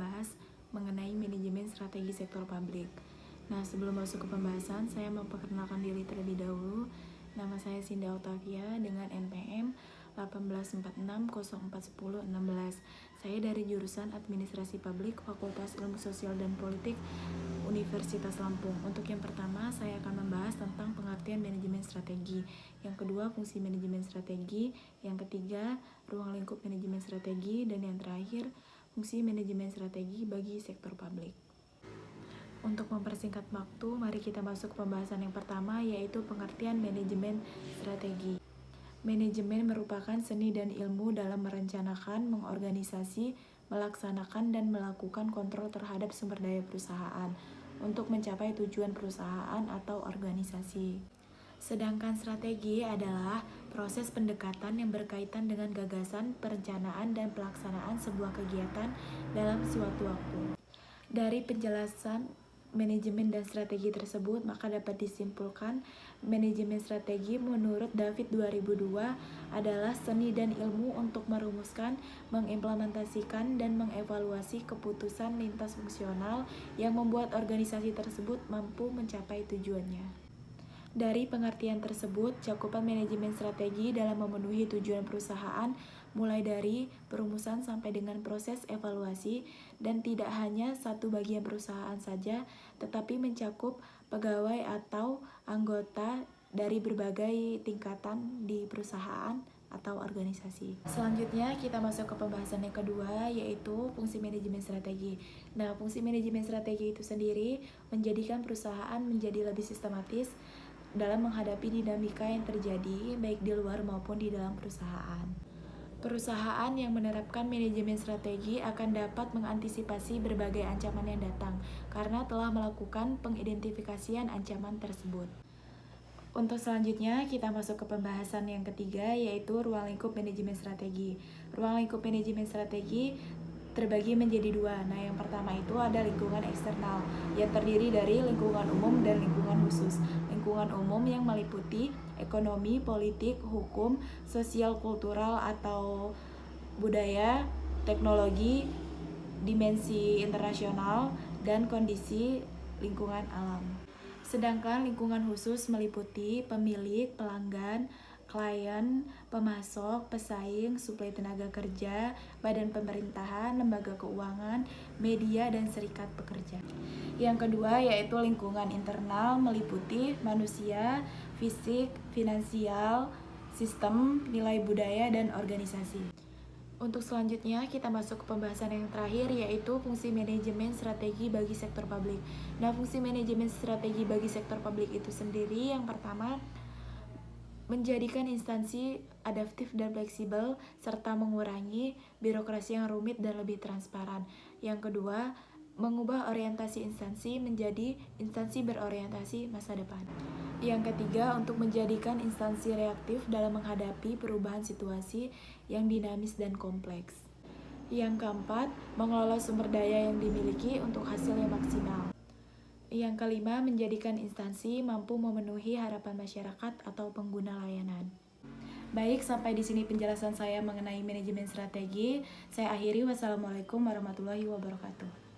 membahas mengenai manajemen strategi sektor publik. Nah, sebelum masuk ke pembahasan, saya memperkenalkan diri terlebih dahulu. Nama saya Sinda Octavia dengan NPM 1846041016. Saya dari jurusan Administrasi Publik Fakultas Ilmu Sosial dan Politik Universitas Lampung. Untuk yang pertama, saya akan membahas tentang pengertian manajemen strategi. Yang kedua, fungsi manajemen strategi. Yang ketiga, ruang lingkup manajemen strategi. Dan yang terakhir, fungsi manajemen strategi bagi sektor publik. Untuk mempersingkat waktu, mari kita masuk ke pembahasan yang pertama, yaitu pengertian manajemen strategi. Manajemen merupakan seni dan ilmu dalam merencanakan, mengorganisasi, melaksanakan, dan melakukan kontrol terhadap sumber daya perusahaan untuk mencapai tujuan perusahaan atau organisasi. Sedangkan strategi adalah proses pendekatan yang berkaitan dengan gagasan, perencanaan, dan pelaksanaan sebuah kegiatan dalam suatu waktu. Dari penjelasan manajemen dan strategi tersebut, maka dapat disimpulkan manajemen strategi menurut David 2002 adalah seni dan ilmu untuk merumuskan, mengimplementasikan, dan mengevaluasi keputusan lintas fungsional yang membuat organisasi tersebut mampu mencapai tujuannya. Dari pengertian tersebut, cakupan manajemen strategi dalam memenuhi tujuan perusahaan mulai dari perumusan sampai dengan proses evaluasi, dan tidak hanya satu bagian perusahaan saja, tetapi mencakup pegawai atau anggota dari berbagai tingkatan di perusahaan atau organisasi. Selanjutnya kita masuk ke pembahasan yang kedua, yaitu fungsi manajemen strategi. Nah, fungsi manajemen strategi itu sendiri menjadikan perusahaan menjadi lebih sistematis dalam menghadapi dinamika yang terjadi baik di luar maupun di dalam perusahaan. Perusahaan yang menerapkan manajemen strategi akan dapat mengantisipasi berbagai ancaman yang datang karena telah melakukan pengidentifikasian ancaman tersebut. Untuk selanjutnya kita masuk ke pembahasan yang ketiga, yaitu ruang lingkup manajemen strategi. Ruang lingkup manajemen strategi terbagi menjadi dua. Nah, yang pertama itu ada lingkungan eksternal yang terdiri dari lingkungan umum dan lingkungan khusus. Lingkungan umum yang meliputi ekonomi, politik, hukum, sosial, kultural atau budaya, teknologi, dimensi internasional, dan kondisi lingkungan alam. Sedangkan lingkungan khusus meliputi pemilik, pelanggan, klien, pemasok, pesaing, suplai tenaga kerja, badan pemerintahan, lembaga keuangan, media, dan serikat pekerja. Yang kedua yaitu lingkungan internal meliputi manusia, fisik, finansial, sistem, nilai budaya, dan organisasi. Untuk selanjutnya kita masuk ke pembahasan yang terakhir, yaitu fungsi manajemen strategi bagi sektor publik. Nah, fungsi manajemen strategi bagi sektor publik itu sendiri yang pertama menjadikan instansi adaptif dan fleksibel, serta mengurangi birokrasi yang rumit dan lebih transparan. Yang kedua, mengubah orientasi instansi menjadi instansi berorientasi masa depan. Yang ketiga, untuk menjadikan instansi reaktif dalam menghadapi perubahan situasi yang dinamis dan kompleks. Yang keempat, mengelola sumber daya yang dimiliki untuk hasil yang maksimal. Yang kelima, menjadikan instansi mampu memenuhi harapan masyarakat atau pengguna layanan. Baik, sampai di sini penjelasan saya mengenai manajemen strategi. Saya akhiri. Wassalamualaikum warahmatullahi wabarakatuh.